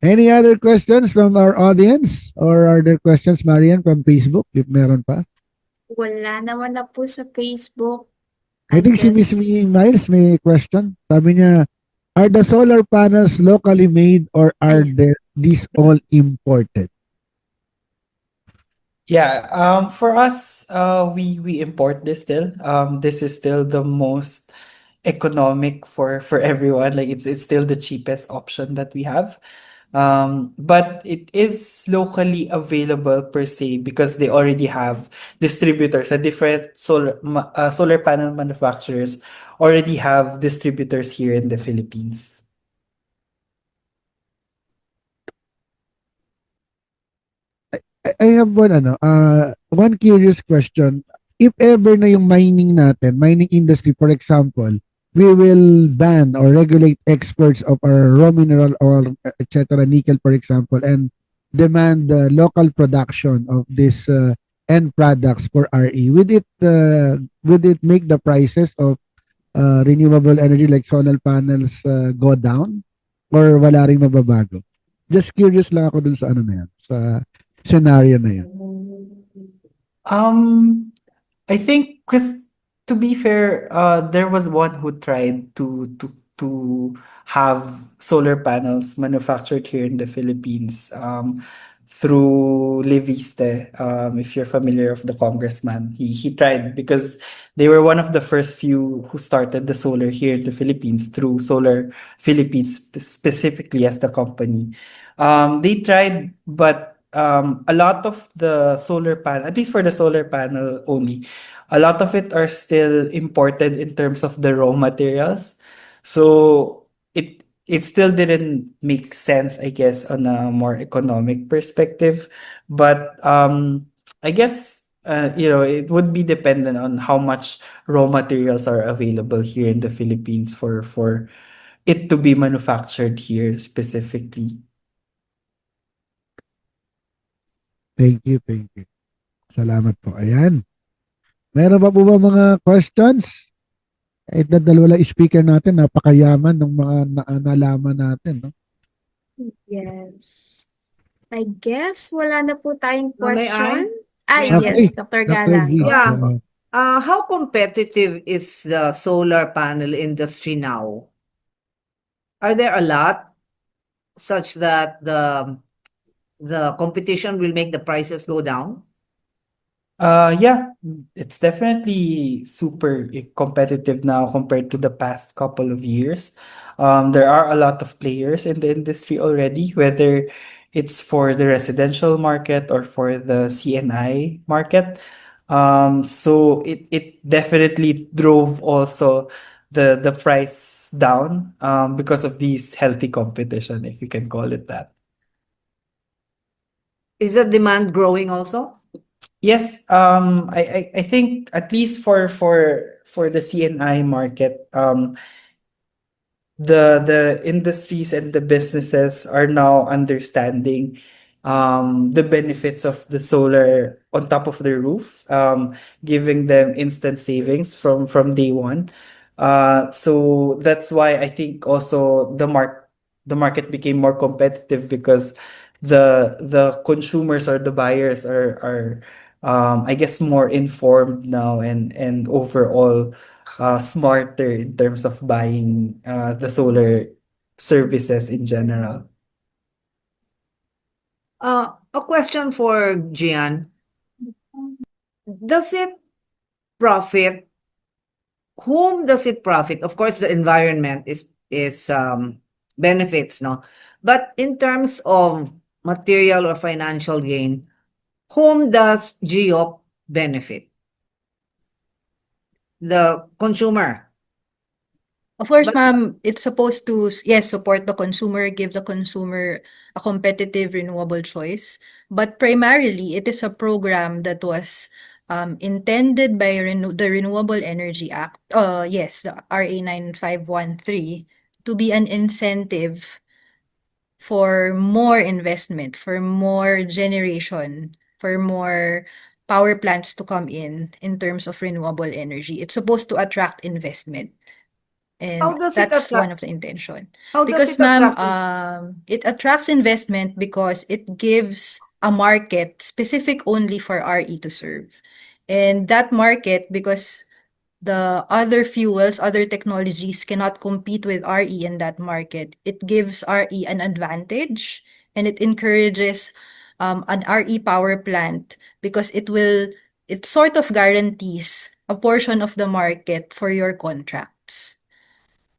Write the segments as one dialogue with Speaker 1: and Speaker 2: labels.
Speaker 1: Any other questions from our audience? Or are there questions, Marian, from Facebook? If meron pa.
Speaker 2: Wala naman na po sa Facebook,
Speaker 1: I
Speaker 2: I
Speaker 1: think si Miss
Speaker 2: guess.
Speaker 1: Miles may question. Sabi niya, are the solar panels locally made or are
Speaker 2: Ayan.
Speaker 1: these all imported?
Speaker 3: Yeah, for us, we import this still. This is still the most economic for everyone. Like it's still the cheapest option that we have. But it is locally available per se because they already have distributors. A different solar panel manufacturers already have distributors here in the Philippines.
Speaker 1: I have one curious question. If ever na yung mining natin, mining industry, for example, we will ban or regulate exports of our raw mineral or etc. nickel, for example, and demand the local production of this end products for RE. Would it make the prices of renewable energy like solar panels go down or wala ring mababago? Just curious lang ako dun sa ano na yan, sa scenario na yan.
Speaker 3: Um, I think because to be fair, there was one who tried to have solar panels manufactured here in the Philippines through Leviste. If you're familiar of the congressman, he tried because they were one of the first few who started the solar here in the Philippines through Solar Philippines specifically as the company. They tried, but a lot of the solar panel, at least for the solar panel only, a lot of it are still imported in terms of the raw materials. So it still didn't make sense, I guess, on a more economic perspective. But I guess it would be dependent on how much raw materials are available here in the Philippines for it to be manufactured here specifically.
Speaker 1: Thank you, thank you. Salamat po. Ayan. Meron pa po ba mga questions? Kahit na dalawa lang speaker natin, napakayaman ng mga nalaman natin. No?
Speaker 2: Yes. I guess wala na po tayong
Speaker 4: May
Speaker 2: question.
Speaker 4: I?
Speaker 1: Okay,
Speaker 2: Yes, Dr.
Speaker 1: Dr.
Speaker 2: Galang.
Speaker 1: G.
Speaker 2: Go.
Speaker 4: Yeah.
Speaker 1: So,
Speaker 4: How competitive is the solar panel industry now? Are there a lot such that the competition will make the prices go down?
Speaker 3: Yeah, it's definitely super competitive now compared to the past couple of years. There are a lot of players in the industry already, whether it's for the residential market or for the CNI market. So it definitely drove also the price down because of these healthy competition, if you can call it that.
Speaker 4: Is the demand growing also?
Speaker 3: Yes, I think at least for the CNI market, the industries and the businesses are now understanding the benefits of the solar on top of their roof, giving them instant savings from day one. So that's why I think also the market became more competitive because the consumers or the buyers are I guess more informed now and overall smarter in terms of buying the solar services in general.
Speaker 4: A question for Gian. Does it profit? Whom does it profit? Of course, the environment is benefits, no? But in terms of material or financial gain, whom does GEOP benefit? The consumer.
Speaker 5: Of course,
Speaker 4: But
Speaker 5: ma'am, it's supposed to, yes, support the consumer, give the consumer a competitive renewable choice. But primarily, it is a program that was intended by the Renewable Energy Act, yes, the RA 9513, to be an incentive for more investment, for more generation, for more power plants to come in terms of renewable energy. It's supposed to attract investment.
Speaker 4: How
Speaker 5: And
Speaker 4: does it
Speaker 5: that's one
Speaker 4: attract?
Speaker 5: of the intention.
Speaker 4: How does
Speaker 5: Because
Speaker 4: it
Speaker 5: ma'am,
Speaker 4: attract?
Speaker 5: it attracts investment because it gives a market specific only for RE to serve. And that market, because the other fuels, other technologies cannot compete with RE in that market, it gives RE an advantage, and it encourages an RE power plant because it sort of guarantees a portion of the market for your contracts.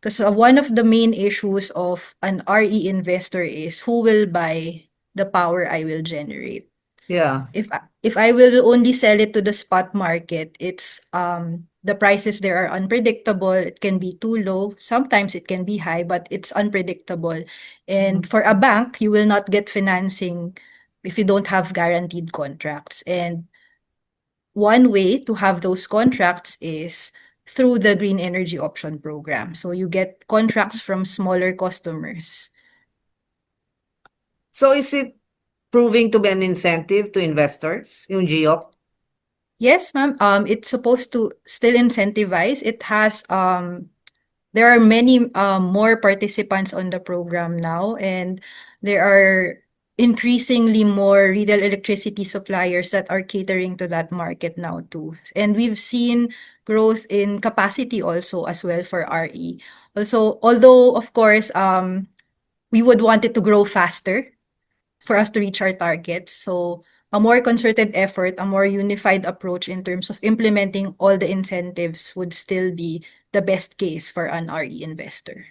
Speaker 5: Because one of the main issues of an RE investor is who will buy the power I will generate.
Speaker 4: Yeah.
Speaker 5: If I will only sell it to the spot market, it's the prices there are unpredictable. It can be too low. Sometimes it can be high, but it's unpredictable. And for a bank, you will not get financing if you don't have guaranteed contracts. And one way to have those contracts is through the Green Energy Option Program. So you get contracts from smaller customers.
Speaker 4: So is it proving to be an incentive to investors, yung GEOP?
Speaker 5: Yes, ma'am. It's supposed to still incentivize. It has there are many more participants on the program now, and there are increasingly more retail electricity suppliers that are catering to that market now too. And we've seen growth in capacity also as well for RE. Also, although of course we would want it to grow faster for us to reach our targets. So a more concerted effort, a more unified approach in terms of implementing all the incentives would still be the best case for an RE investor.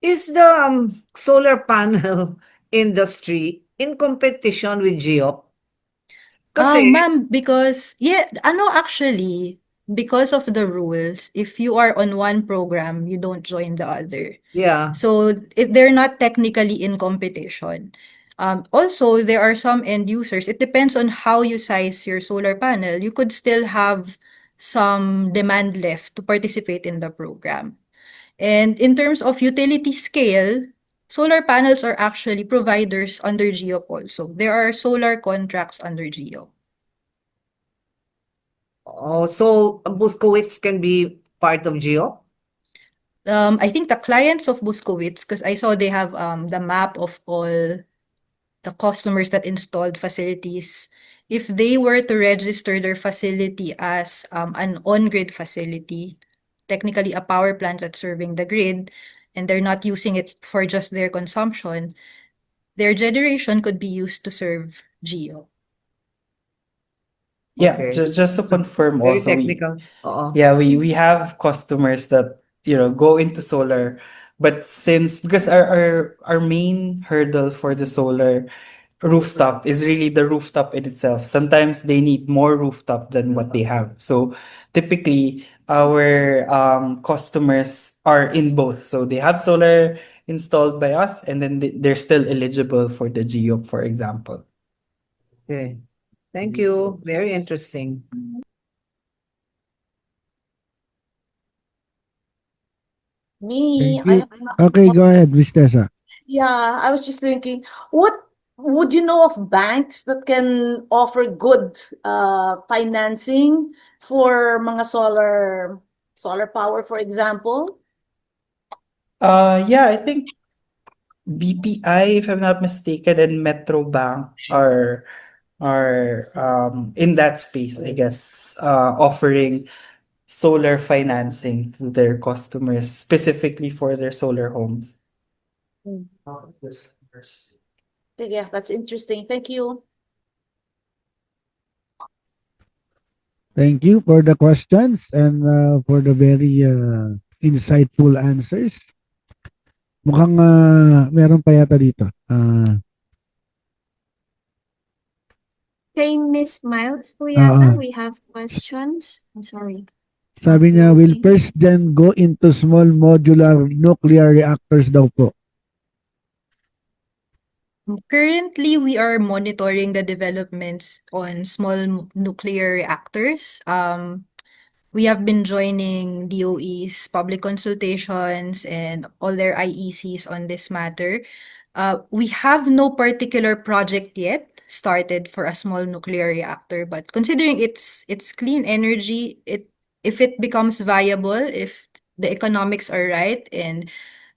Speaker 4: Is the solar panel industry in competition with GEOP? Kasi,
Speaker 5: Ma'am, because actually, because of the rules, if you are on one program, you don't join the other.
Speaker 4: yeah.
Speaker 5: So if they're not technically in competition. Also, there are some end users. It depends on how you size your solar panel. You could still have some demand left to participate in the program. And in terms of utility scale, solar panels are actually providers under GEOP also. There are solar contracts under GEOP.
Speaker 4: Oh, so Buskowitz can be part of GEOP?
Speaker 5: I think the clients of Buskowitz, because I saw they have the map of all the customers that installed facilities. If they were to register their facility as an on-grid facility, technically a power plant that's serving the grid, and they're not using it for just their consumption, their generation could be used to serve GEO.
Speaker 3: Yeah,
Speaker 4: Okay.
Speaker 3: just to confirm
Speaker 4: Very
Speaker 3: also,
Speaker 4: technical. Oo.
Speaker 3: we have customers that, go into solar, but because our main hurdle for the solar rooftop is really the rooftop in itself. Sometimes they need more rooftop than what they have. So typically our customers are in both. So they have solar installed by us, and then they're still eligible for the GEOP, for example.
Speaker 4: Okay. Thank you. Very interesting.
Speaker 6: Me,
Speaker 1: Thank you. Okay, go ahead, Miss Tessa.
Speaker 6: yeah, I was just thinking, what would you know of banks that can offer good financing for mga solar power, for example?
Speaker 3: Yeah, I think BPI, if I'm not mistaken, and Metro Bank are in that space, I guess, offering solar financing to their customers, specifically for their solar homes.
Speaker 6: Yeah, that's interesting. Thank you.
Speaker 1: Thank you for the questions and for the very insightful answers. Mukhang meron pa yata dito.
Speaker 2: Kay Miss Miles po yata,
Speaker 1: Ah.
Speaker 2: we have questions. I'm sorry. It's
Speaker 1: Sabi
Speaker 2: not
Speaker 1: niya, will
Speaker 2: loading.
Speaker 1: first gen go into small modular nuclear reactors daw po?
Speaker 5: Currently, we are monitoring the developments on small nuclear reactors. We have been joining DOE's public consultations and all their IECs on this matter. We have no particular project yet started for a small nuclear reactor, but considering it's clean energy, if it becomes viable, if the economics are right and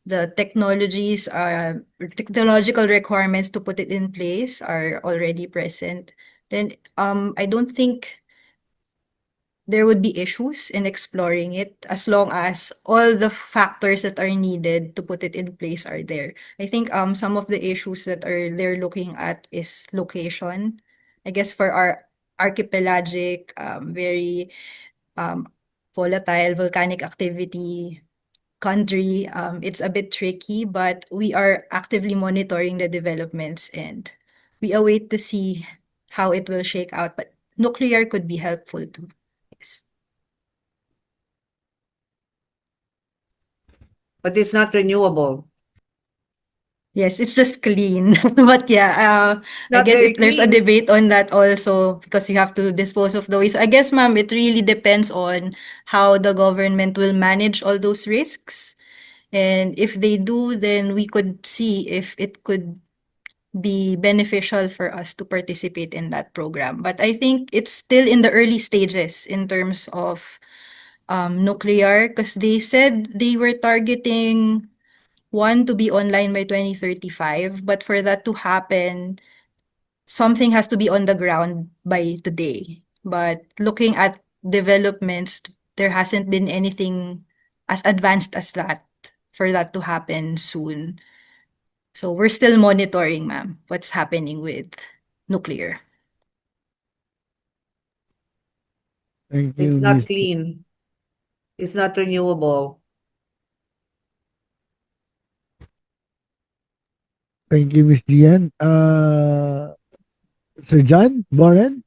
Speaker 5: the technological requirements to put it in place are already present, then I don't think there would be issues in exploring it as long as all the factors that are needed to put it in place are there. I think some of the issues that they're looking at is location. I guess for our archipelagic, very um, volatile volcanic activity country, it's a bit tricky, but we are actively monitoring the developments and we await to see how it will shake out. But nuclear could be helpful too. Yes.
Speaker 4: But it's not renewable.
Speaker 5: Yes, it's just clean. But yeah, I
Speaker 4: Not
Speaker 5: guess
Speaker 4: very
Speaker 5: there's a
Speaker 4: clean.
Speaker 5: debate on that also because you have to dispose of the waste. I guess, ma'am, it really depends on how the government will manage all those risks. And if they do, then we could see if it could be beneficial for us to participate in that program. But I think it's still in the early stages in terms of nuclear because they said they were targeting one to be online by 2035, but for that to happen, something has to be on the ground by today. But looking at developments, there hasn't been anything as advanced as that for that to happen soon. So we're still monitoring, ma'am, what's happening with nuclear.
Speaker 1: Thank
Speaker 4: It's
Speaker 1: you,
Speaker 4: not
Speaker 1: Miss.
Speaker 4: clean. It's not renewable.
Speaker 1: Thank you, Miss Gian. Sir John Warren.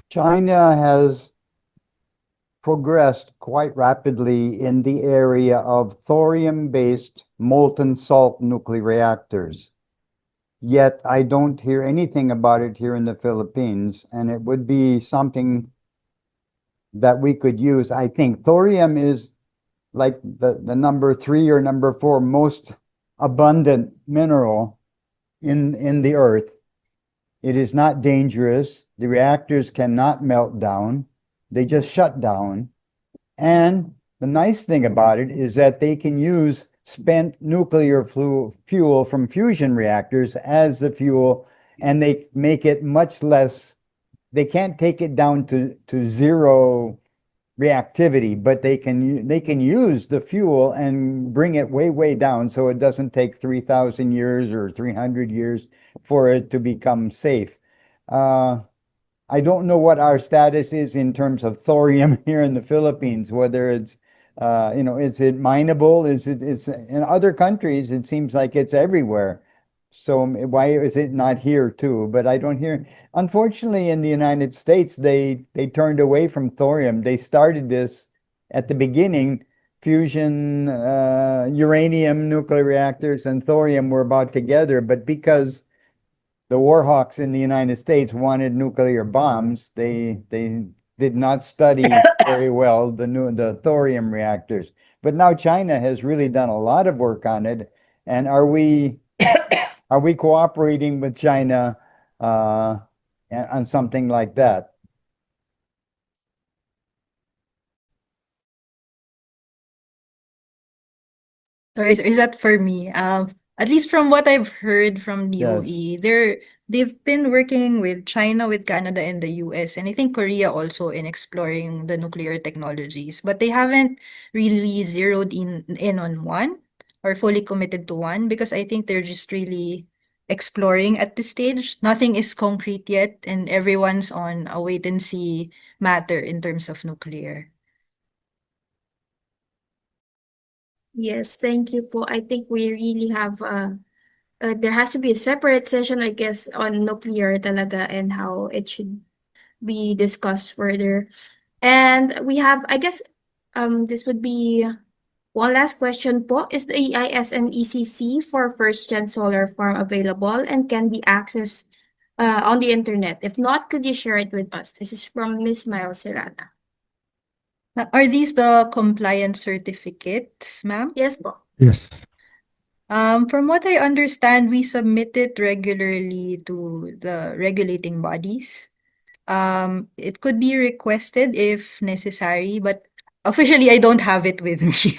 Speaker 7: China has progressed quite rapidly in the area of thorium-based molten salt nuclear reactors. Yet I don't hear anything about it here in the Philippines, and it would be something that we could use. I think thorium is like the number 3 or number 4 most abundant mineral in the earth. It is not dangerous. The reactors cannot melt down. They just shut down. And the nice thing about it is that they can use spent nuclear fuel from fusion reactors as the fuel, and they make it much less. They can't take it down to zero reactivity, but they can use the fuel and bring it way down so it doesn't take 3,000 years or 300 years for it to become safe. I don't know what our status is in terms of thorium here in the Philippines, whether it's is it mineable? It's in other countries, it seems like it's everywhere. So why is it not here too? But I don't hear. Unfortunately, in the United States, they turned away from thorium. They started this at the beginning. Fusion, uranium nuclear reactors and thorium were about together, but because the warhawks in the United States wanted nuclear bombs, they did not study very well the thorium reactors. But now China has really done a lot of work on it. And are we cooperating with China on something like that?
Speaker 5: Sorry, is that for me? At least from what I've heard from
Speaker 7: Yes.
Speaker 5: DOE, they've been working with China, with Canada, and the US, and I think Korea also in exploring the nuclear technologies. But they haven't really zeroed in on one or fully committed to one because I think they're just really exploring at this stage. Nothing is concrete yet, and everyone's on a wait and see matter in terms of nuclear.
Speaker 2: Yes, thank you po. I think we really have there has to be a separate session, I guess, on nuclear talaga and how it should be discussed further. And we have, I guess, this would be one last question po. Is the EIS and ECC for first-gen solar farm available and can be accessed on the internet? If not, could you share it with us? This is from Miss Miles Serrana.
Speaker 5: Are these the compliance certificates, ma'am?
Speaker 2: Yes po.
Speaker 1: Yes.
Speaker 5: From what I understand, we submit it regularly to the regulating bodies. It could be requested if necessary, but officially I don't have it with me.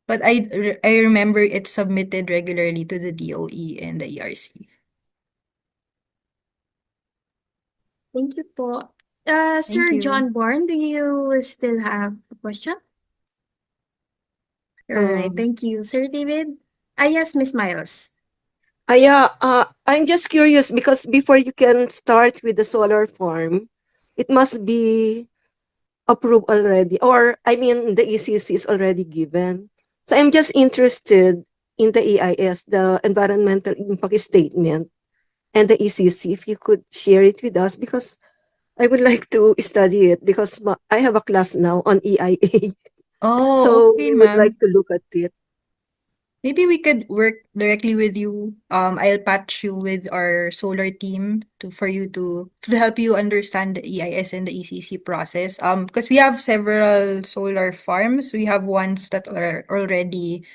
Speaker 5: But I remember it's submitted regularly to the DOE and the ERC.
Speaker 2: Thank you po.
Speaker 5: Thank
Speaker 2: Sir
Speaker 5: you.
Speaker 2: John Born, do you still have a question? All right, thank you. Sir David? Yes, Miss Miles.
Speaker 8: Yeah, I'm just curious because before you can start with the solar farm, it must be approved already, or I mean, the ECC is already given. So I'm just interested in the EIS, the environmental impact statement, and the ECC. If you could share it with us, because I would like to study it because I have a class now on EIA.
Speaker 5: Oh,
Speaker 8: So
Speaker 5: okay,
Speaker 8: we would
Speaker 5: ma'am.
Speaker 8: like to look at it.
Speaker 5: Maybe we could work directly with you. I'll patch you with our solar team for you to help you understand the EIS and the ECC process. Because we have several solar farms. We have ones that are already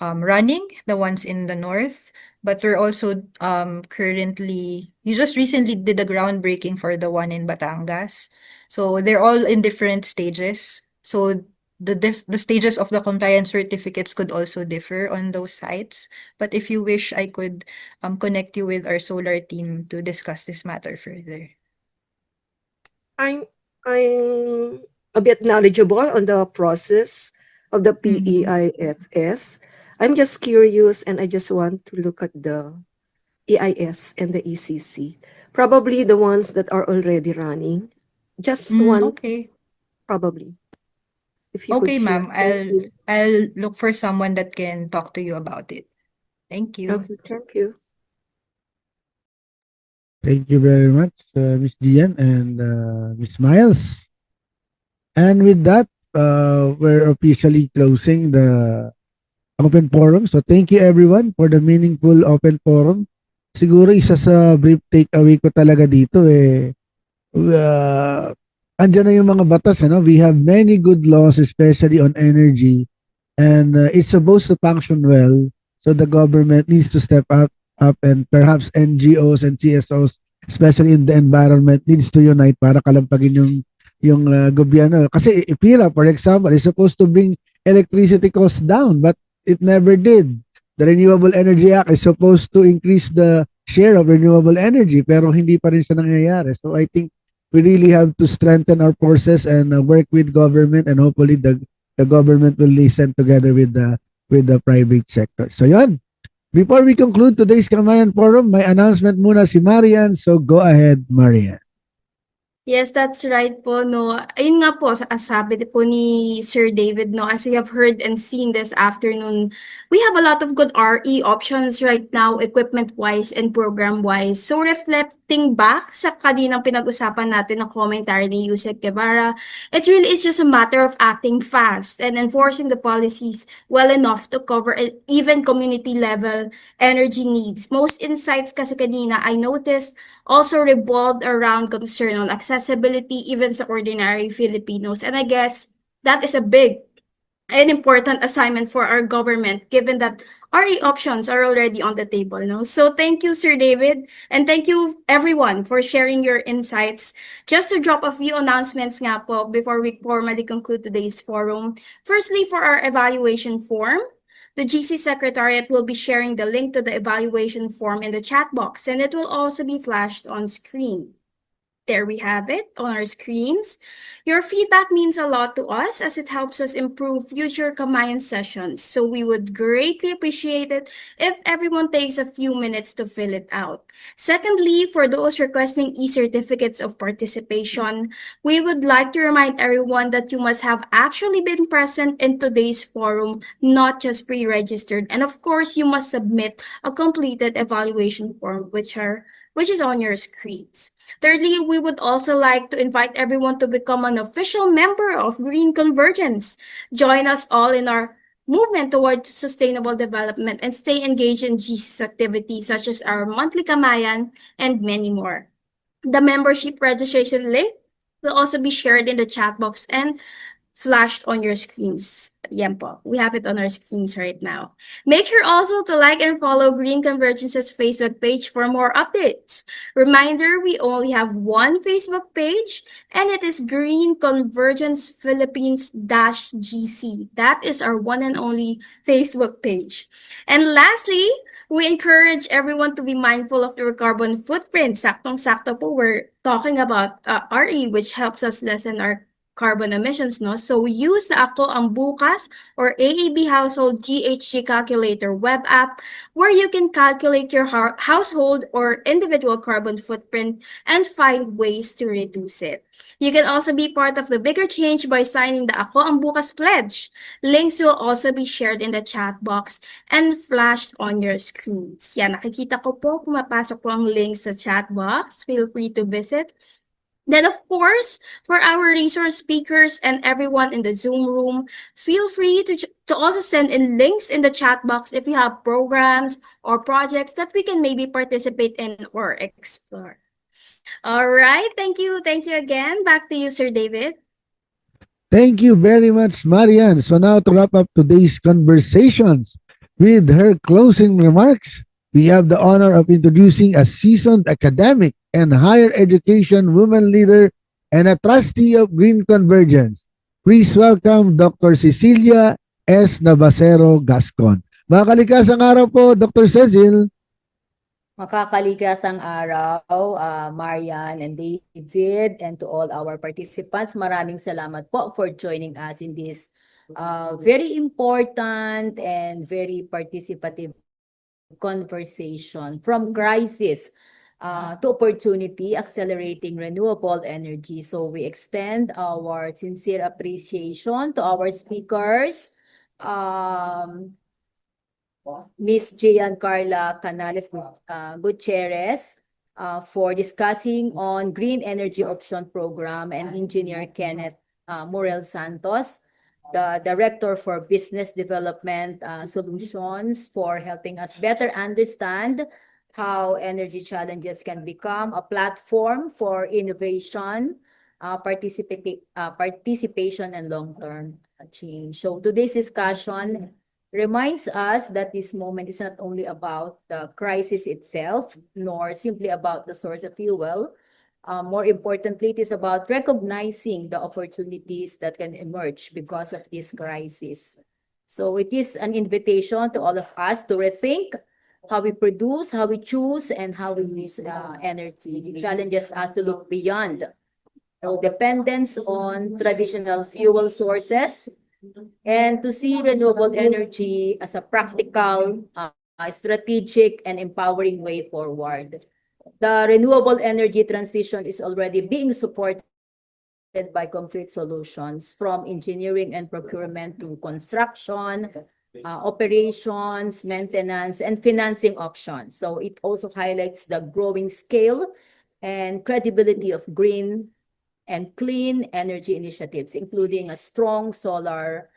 Speaker 5: running, the ones in the north. But we're also currently, you just recently did the groundbreaking for the one in Batangas. So they're all in different stages. So the stages of the compliance certificates could also differ on those sites. But if you wish, I could connect you with our solar team to discuss this matter further.
Speaker 8: I'm I'm a bit knowledgeable on the process of the PEIFS. I'm just curious and I just want to look at the EIS and the ECC. Probably the ones that are already running. Just one,
Speaker 5: Okay.
Speaker 8: probably. If you could
Speaker 5: Okay,
Speaker 8: share.
Speaker 5: ma'am.
Speaker 8: Thank you.
Speaker 5: I'll look for someone that can talk to you about it. Thank you.
Speaker 8: Okay, thank you.
Speaker 1: Thank you very much, Miss Dian and Miss Miles. And with that, we're officially closing the open forum. So thank you everyone for the meaningful open forum. Siguro isa sa brief takeaway ko talaga dito andyan na yung mga batas, we have many good laws, especially on energy, and it's supposed to function well. So the government needs to step up, and perhaps NGOs and CSOs, especially in the environment, needs to unite para kalampagin yung gobyerno. Kasi IPIRA, for example, is supposed to bring electricity costs down, but it never did. The Renewable Energy Act is supposed to increase the share of renewable energy, pero hindi pa rin siya nangyayari. So I think we really have to strengthen our forces and work with government, and hopefully the government will listen together with the private sector. So yan. Before we conclude today's Kamayan Forum, may announcement muna si Marian. So go ahead, Marian.
Speaker 2: Yes, that's right po, no. Ayun nga po, sabi po ni Sir David, no, as you have heard and seen this afternoon, we have a lot of good RE options right now, equipment-wise and program-wise. So reflecting back sa kaninang pinag-usapan natin ng commentary ni Yusek Guevara, it really is just a matter of acting fast and enforcing the policies well enough to cover even community-level energy needs. Most insights kasi kanina, I noticed, also revolved around concern on accessibility even sa ordinary Filipinos. And I guess that is a big and important assignment for our government given that RE options are already on the table. No? So thank you, Sir David, and thank you everyone for sharing your insights. Just to drop a few announcements nga po before we formally conclude today's forum. Firstly, for our evaluation form, the GC Secretariat will be sharing the link to the evaluation form in the chat box, and it will also be flashed on screen. There we have it on our screens. Your feedback means a lot to us as it helps us improve future Kamayan sessions. So we would greatly appreciate it if everyone takes a few minutes to fill it out. Secondly, for those requesting e-certificates of participation, we would like to remind everyone that you must have actually been present in today's forum, not just pre-registered. And of course, you must submit a completed evaluation form, which is on your screens. Thirdly, we would also like to invite everyone to become an official member of Green Convergence. Join us all in our movement towards sustainable development and stay engaged in GC's activities such as our monthly Kamayan and many more. The membership registration link will also be shared in the chat box, and flashed on your screens. Yan po. We have it on our screens right now. Make sure also to like and follow Green Convergence's Facebook page for more updates. Reminder, we only have one Facebook page, and it is Green Convergence Philippines-GC. That is our one and only Facebook page. And lastly, we encourage everyone to be mindful of their carbon footprint. Saktong-sakto po, we're talking about RE, which helps us lessen our carbon emissions, no? So use the Ako Ang Bukas or AAB Household GHG Calculator web app, where you can calculate your household or individual carbon footprint and find ways to reduce it. You can also be part of the bigger change by signing the Ako Ang Bukas pledge. Links will also be shared in the chat box and flashed on your screens. Yan, nakikita ko po, pumapasok po ang links sa chat box. Feel free to visit. Then, of course, for our resource speakers and everyone in the Zoom room, feel free to also send in links in the chat box if you have programs or projects that we can maybe participate in or explore. All right, thank you. Thank you again. Back to you, Sir David.
Speaker 1: Thank you very much, Marian. So now to wrap up today's conversations with her closing remarks, we have the honor of introducing a seasoned academic and higher education woman leader and a trustee of Green Convergence. Please welcome Dr. Cecilia S. Navasero Gascon. Makakalikasang araw po, Dr. Cecil.
Speaker 9: Makakaligasang araw, Marian and David, and to all our participants. Maraming salamat po for joining us in this very important and very participative conversation from crisis to opportunity, accelerating renewable energy. So we extend our sincere appreciation to our speakers, Ms. Giancarla Canales Gutierrez, for discussing on Green Energy Option Program, and Engineer Kenneth Morel Santos, the Director for Business Development Solutions, for helping us better understand how energy challenges can become a platform for innovation, participation, and long-term change. So today's discussion reminds us that this moment is not only about the crisis itself, nor simply about the source of fuel. More importantly, it is about recognizing the opportunities that can emerge because of this crisis. So it is an invitation to all of us to rethink how we produce, how we choose, and how we use energy. It challenges us to look beyond our dependence on traditional fuel sources and to see renewable energy as a practical, strategic, and empowering way forward. The renewable energy transition is already being supported by concrete solutions, from engineering and procurement to construction, operations, maintenance, and financing options. So it also highlights the growing scale and credibility of green and clean energy initiatives, including a strong solar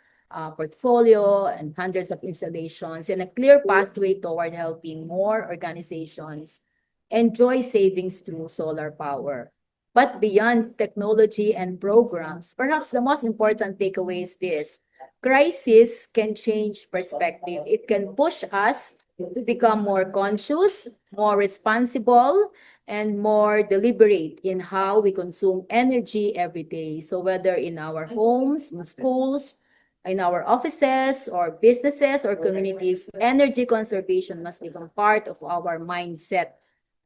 Speaker 9: portfolio and hundreds of installations, and a clear pathway toward helping more organizations enjoy savings through solar power. But beyond technology and programs, perhaps the most important takeaway is this: crisis can change perspective. It can push us to become more conscious, more responsible, and more deliberate in how we consume energy every day. So whether in our homes, in schools, in our offices or businesses or communities, energy conservation must become part of our mindset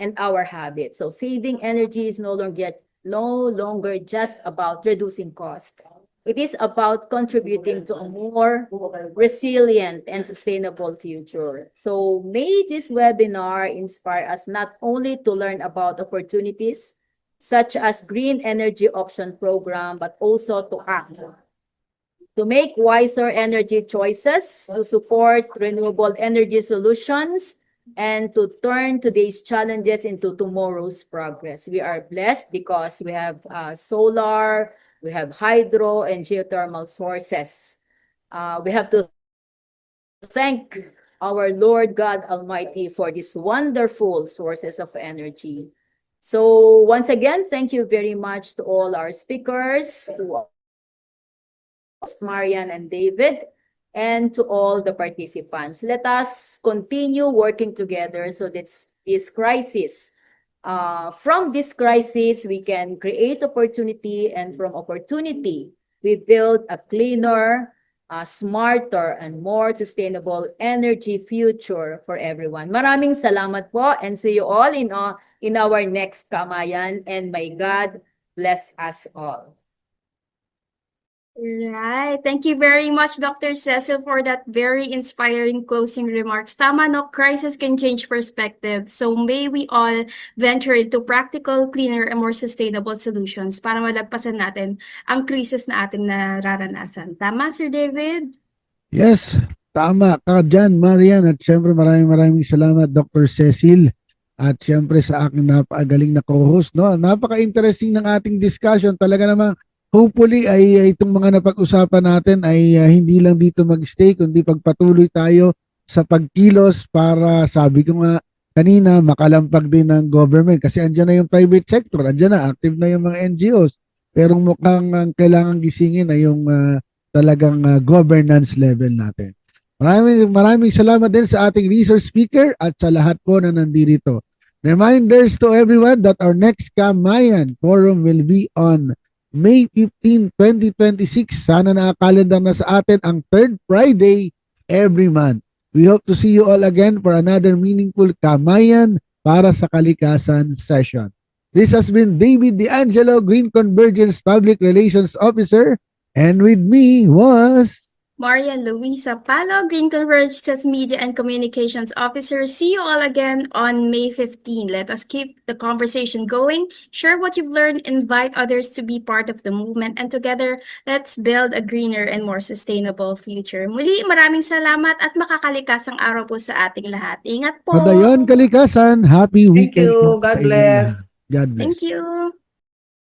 Speaker 9: and our habits. So saving energy is no longer just about reducing cost. It is about contributing to a more resilient and sustainable future. So may this webinar inspire us not only to learn about opportunities such as Green Energy Option Program, but also to act, to make wiser energy choices, to support renewable energy solutions, and to turn today's challenges into tomorrow's progress. We are blessed because we have solar, we have hydro and geothermal sources. We have to thank our Lord God Almighty for these wonderful sources of energy. So once again, thank you very much to all our speakers, to Marian and David, and to all the participants. Let us continue working together so that this crisis, from this crisis, we can create opportunity, and from opportunity, we build a cleaner, smarter, and more sustainable energy future for everyone. Maraming salamat po, and see you all in our next Kamayan, and may God bless us all.
Speaker 2: Right. Thank you very much, Dr. Cecil, for that very inspiring closing remarks. Tama, no? Crisis can change perspective. So may we all venture into practical, cleaner, and more sustainable solutions para malagpasan natin ang krisis na ating nararanasan. Tama, Sir David?
Speaker 1: Yes, tama ka dyan, Marian. At syempre maraming salamat, Dr. Cecil. At syempre sa aking napakagaling na co-host. No? Napaka-interesting ng ating discussion. Talaga namang hopefully ay itong mga napag-usapan natin ay hindi lang dito mag-stay, kundi pagpatuloy tayo sa pagkilos para, sabi ko nga kanina, makalampag din ng government. Kasi andyan na yung private sector, andyan na, active na yung mga NGOs. Pero mukhang ang kailangan gisingin ay yung talagang governance level natin. Maraming salamat din sa ating resource speaker at sa lahat po na nandito. Reminders to everyone that our next Kamayan Forum will be on May 15, 2026. Sana naka-calendar na sa atin ang third Friday every month. We hope to see you all again for another meaningful Kamayan para sa Kalikasan session. This has been David D'Angelo, Green Convergence Public Relations Officer, and with me was
Speaker 2: Marian Luisa Palo, Green Convergence Media and Communications Officer. See you all again on May 15. Let us keep the conversation going, share what you've learned, invite others to be part of the movement, and together, let's build a greener and more sustainable future. Muli, maraming salamat at makakalikasang araw po sa ating lahat. Ingat po!
Speaker 1: Padayon Kalikasan. Happy
Speaker 4: Thank
Speaker 1: weekend
Speaker 4: you.
Speaker 1: po
Speaker 4: God
Speaker 1: sa inyong
Speaker 4: bless.
Speaker 1: lahat. God bless.
Speaker 2: Thank you!